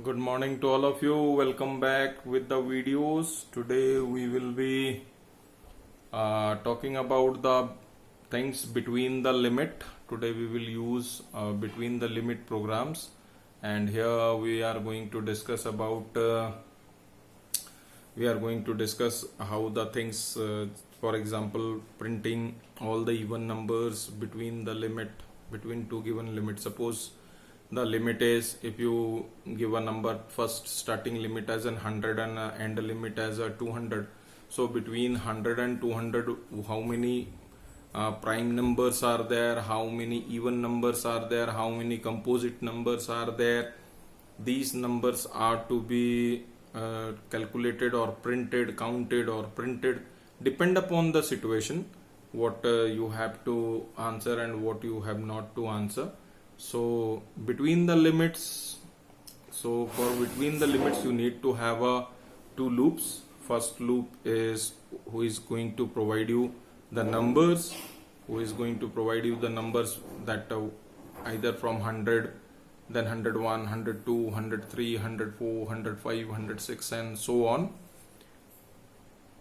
Good morning to all of you. Welcome back with the videos. Today we will be talking about the things between the limit. Today we will use between the limit programs, and here we are going to discuss about how the things, for example, printing all the even numbers between the limit, between two given limits. Suppose the limit is, if you give a number, first starting limit as 100 and end limit as 200. So between 100 and 200, how many prime numbers are there, how many even numbers are there, how many composite numbers are there. These numbers are to be calculated or printed, counted or printed, depend upon the situation, what you have to answer and what you have not to answer. So between the limits, you need to have two loops. First loop is who is going to provide you the numbers, that either from 100, then 101, 102, 103, 104, 105, 106 and so on,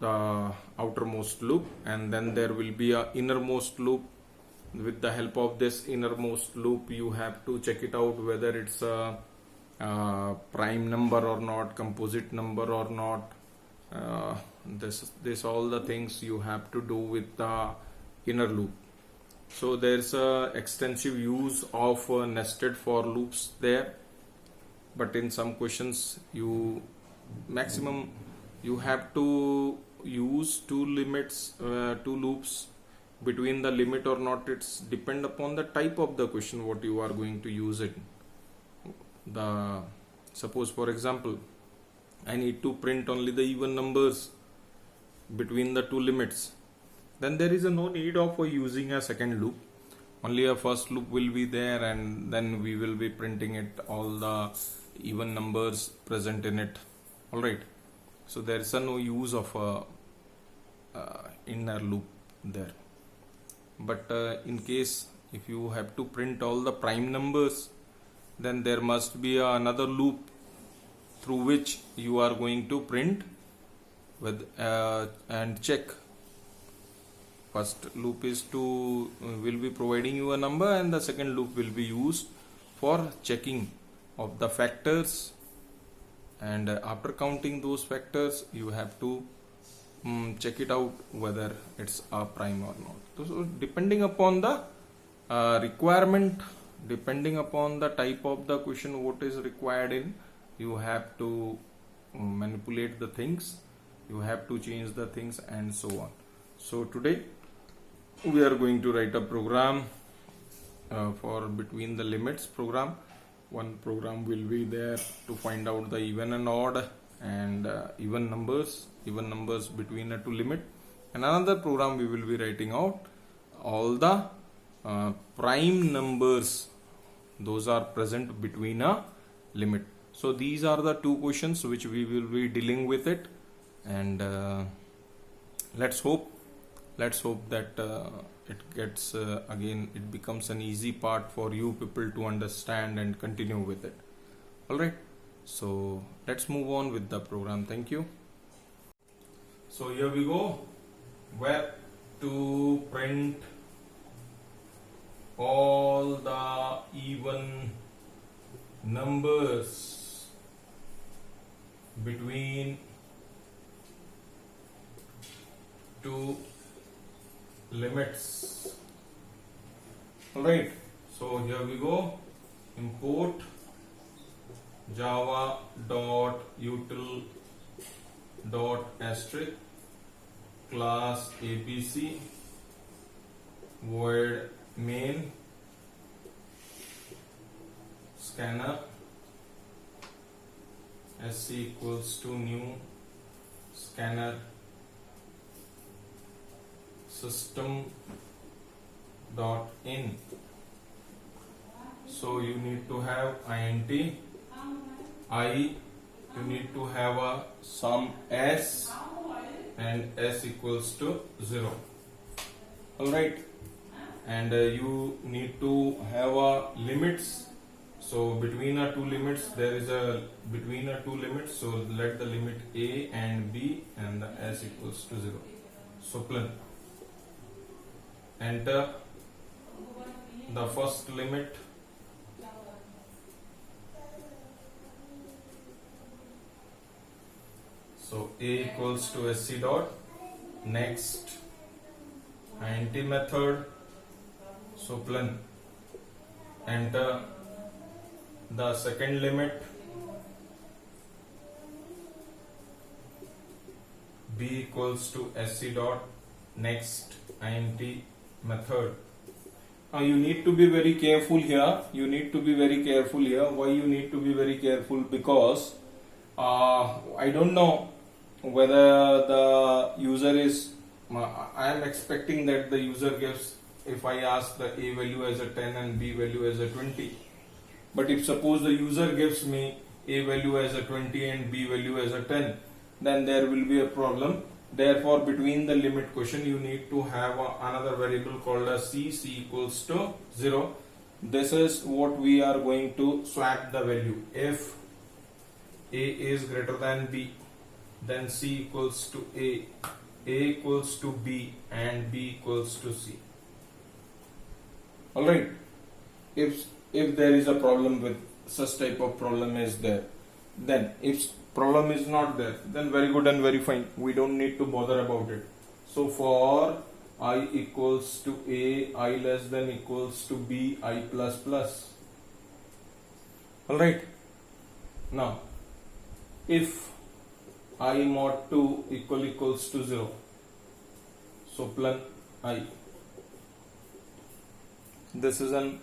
the outermost loop. And then there will be a innermost loop. With the help of this innermost loop, you have to check it out whether it's a prime number or not, composite number or not. This all the things you have to do with the inner loop. So there's a extensive use of nested for loops there, but in some questions you have to use two loops between the limit or not. It's depend upon the type of the question what you are going to use it. Suppose for example, I need to print only the even numbers between the two limits, then there is no need of using a second loop. Only a first loop will be there, and then we will be printing it, all the even numbers present in it. Alright, so there is no use of a inner loop there. But in case if you have to print all the prime numbers, then there must be another loop through which you are going to print with and check. First loop will be providing you a number, and the second loop will be used for checking of the factors, and after counting those factors you have to check it out whether it's a prime or not. So depending upon the requirement, depending upon the type of the question what is required in, you have to manipulate the things, you have to change the things and so on. So today we are going to write a program for between the limits program. One program will be there to find out the even and odd and even numbers between a two limit, and another program we will be writing out all the prime numbers those are present between a limit. So these are the two questions which we will be dealing with it, and let's hope that it becomes an easy part for you people to understand and continue with it. Alright, so let's move on with the program. Thank you. So here we go, where to print all the even numbers between two limits. Alright, so here we go, import java.util.asterisk class abc void main scanner sc equals to new scanner system dot in. So you need to have int you need to have a sum s and s equals to 0. Alright, and you need to have a limits. So between our two limits, there is a between our two limits. So let the limit a and b and the s equals to 0. So plug. Enter the first limit. So a equals to sc dot. Next, int method. So plug. Enter the second limit. B equals to sc dot. Next, int method. Now you need to be very careful here. You need to be very careful here. Why you need to be very careful? Because I don't know whether the user is. I am expecting that the user gives. If I ask the a value as a 10 and b value as a 20. But if suppose the user gives me a value as a 20 and b value as a 10, then there will be a problem. Therefore, between the limit question, you need to have another variable called as c equals to 0. This is what we are going to swap the value. If a is greater than b, then c equals to a equals to b, and b equals to c. Alright. If there is a problem with such type of problem is there, then if problem is not there, then very good and very fine. We don't need to bother about it. So for I equals to a, I less than equals to b, I plus plus. Alright. Now, if I mod 2 equals to 0, so plug I. This is an,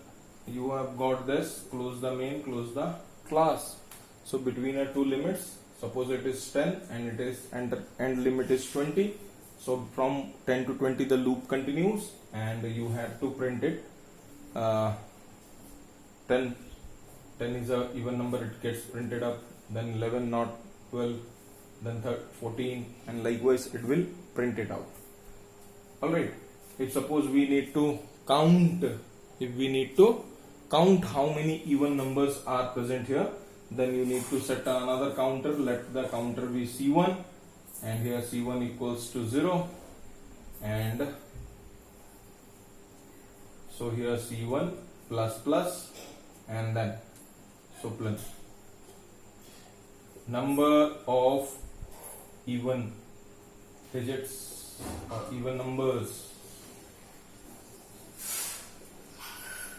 you have got this, close the main, close the class. So between our two limits, suppose it is 10 and it is end limit is 20. So from 10 to 20 the loop continues and you have to print it. 10 is a even number, it gets printed up, then 11, not 12, then 14, and likewise it will print it out. Alright, if suppose we need to count, how many even numbers are present here, then you need to set another counter. Let the counter be C1, and here C1 equals to 0, and so here C1 plus plus, and then so plus number of even digits or even numbers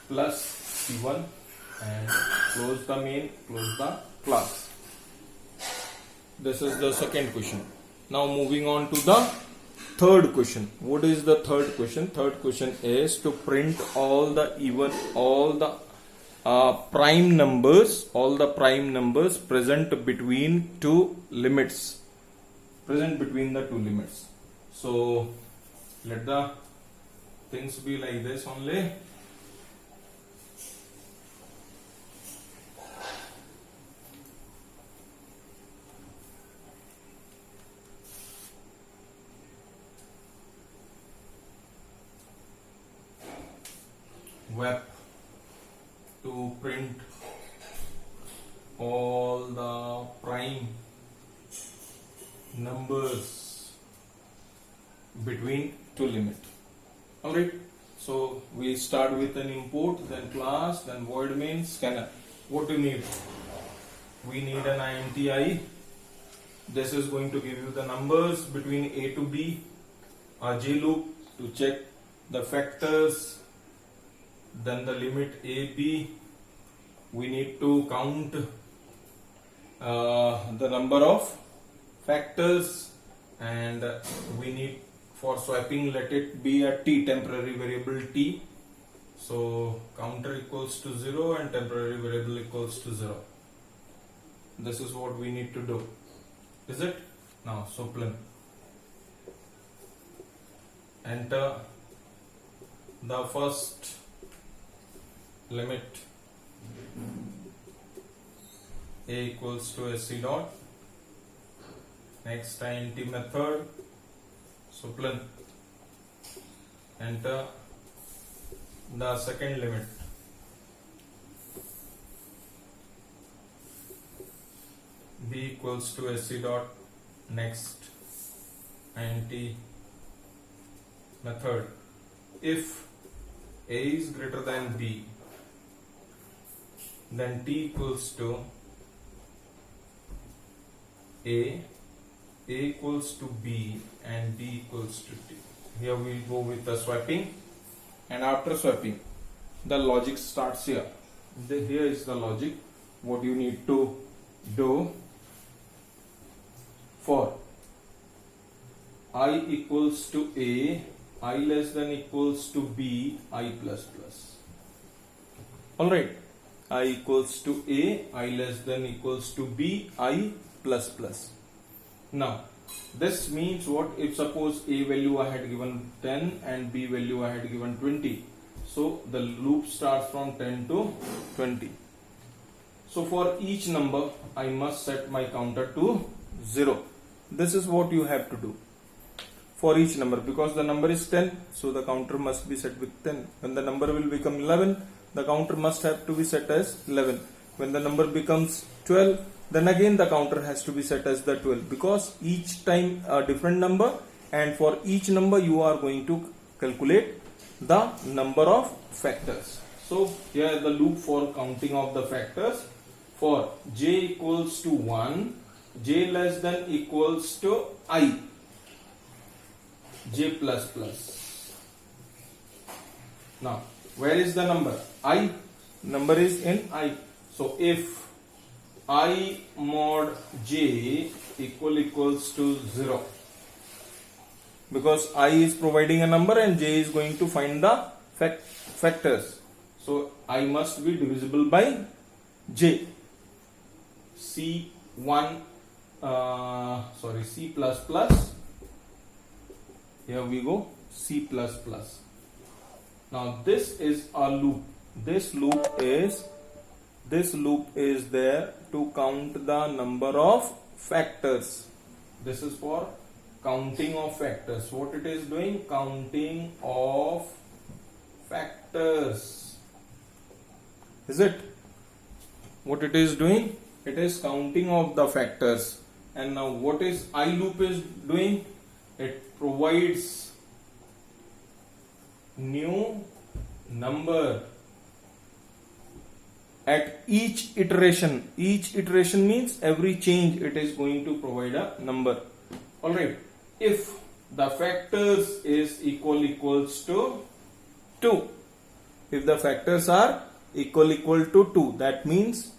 plus C1, and close the main, close the class. This is the second question. Now moving on to the third question. What is the third question? Third question is to print all the prime numbers present between two limits. So let the things be like this only. Web to print all the prime numbers between two limit. Alright, so we start with an import, then class, then void main, scanner. What do you need? We need an inti. This is going to give you the numbers between a to b. A J loop to check the factors. Then the limit a b. We need to count the number of factors, and we need for swapping, let it be a t, temporary variable t. So counter equals to 0 and temporary variable equals to 0. This is what we need to do. Is it? Now so plug. Enter the first limit a equals to sc dot. Next int method. So plug. Enter the second limit b equals to sc dot next int method. If a is greater than b, then t equals to a equals to b, and d equals to t. Here we go with the swapping, and after swapping, the logic starts here. Here is the logic. What you need to do: for I equals to a, I less than equals to b, I plus plus. Alright, I equals to a, I less than equals to b, I plus plus. Now this means what? If suppose a value I had given 10 and b value I had given 20, so the loop starts from 10 to 20. So for each number I must set my counter to 0. This is what you have to do for each number, because the number is 10, so the counter must be set with 10. When the number will become 11, the counter must have to be set as 11. When the number becomes 12, then again the counter has to be set as the 12, because each time a different number, and for each number you are going to calculate the number of factors. So here the loop for counting of the factors: for j equals to 1, j less than equals to I, j plus plus. Now where is the number? I. Number is in I. So if I mod j equals to 0, because I is providing a number and j is going to find the factors, so I must be divisible by j. C1 C plus plus. Here we go, C plus plus. Now this is a loop. This loop is there to count the number of factors. This is for counting of factors. What it is doing? Counting of factors. Is it? What it is doing? It is counting of the factors. And now what is I loop is doing? It provides new number at each iteration. Each iteration means every change it is going to provide a number. Alright, if the factors is equals to 2, if the factors are equal to 2, that means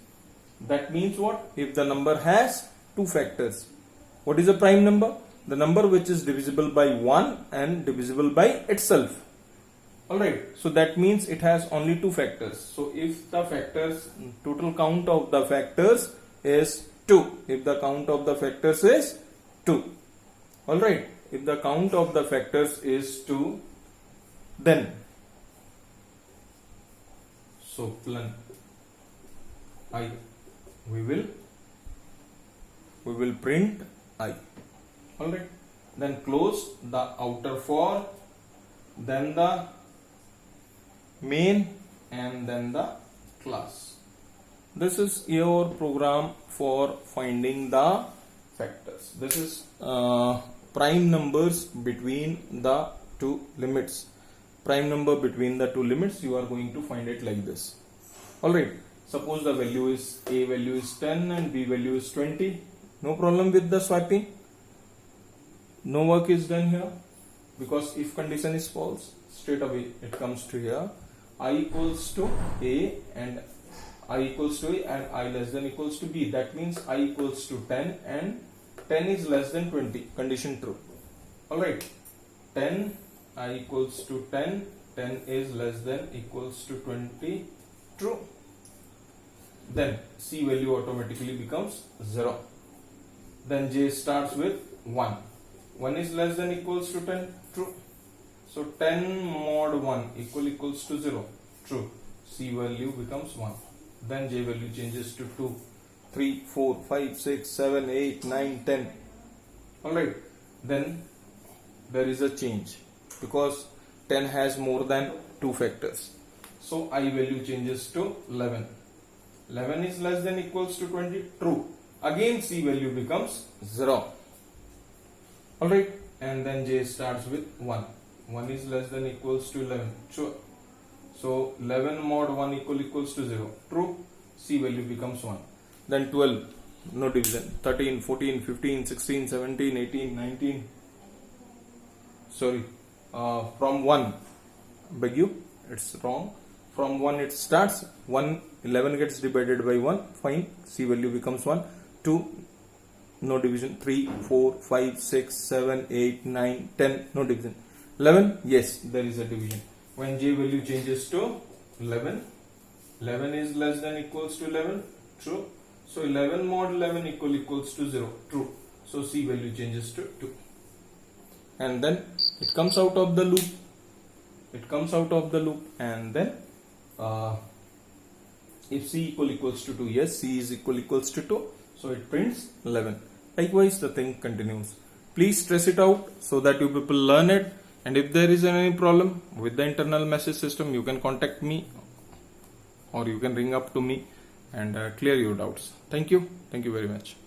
what? If the number has two factors. What is a prime number? The number which is divisible by 1 and divisible by itself. Alright, so that means it has only two factors. So if the factors, total count of the factors is 2, if the count of the factors is 2, alright, if the count of the factors is 2, then so plan I, we will print I. Alright, then close the outer for, then the main, and then the class. This is your program for finding the factors. This is prime numbers between the two limits. Prime number between the two limits, you are going to find it like this. Alright, suppose the value is A value is 10 and B value is 20. No problem with the swapping. No work is done here, because if condition is false, straight away it comes to here. I equals to A and I equals to A and I less than equals to B. That means I equals to 10 and 10 is less than 20. Condition true. Alright, 10, I equals to 10, 10 is less than equals to 20. True. Then C value automatically becomes 0. Then J starts with 1. 1 is less than equals to 10. True. So 10 mod 1 equals to 0. True. C value becomes 1. Then J value changes to 2, 3, 4, 5, 6, 7, 8, 9, 10. Alright. Then there is a change, because 10 has more than 2 factors. So I value changes to 11. 11 is less than equals to 20. True. again C value becomes 0. Alright, and then J starts with 1. 1 is less than equals to 11. Sure. So 11 mod 1 equals to 0. True. C value becomes 1. Then 12, no division. 13, 14, 15, 16, 17, 18, 19. Sorry. From 1. Beg you. It's wrong. From 1 it starts. 1, 11 gets divided by 1. Fine. C value becomes 1. 2. No division. 3, 4, 5, 6, 7, 8, 9, 10. No division. 11. Yes, there is a division. When J value changes to 11, 11 is less than equals to 11. True. So 11 mod 11 equals to 0. True. So C value changes to 2. And then it comes out of the loop. It comes out of the loop, and then if C equals to 2, yes, C is equals to 2. So it prints 11. Likewise, the thing continues. Please stress it out so that you people learn it. And if there is any problem with the internal message system, you can contact me or you can ring up to me and clear your doubts. Thank you. Thank you very much.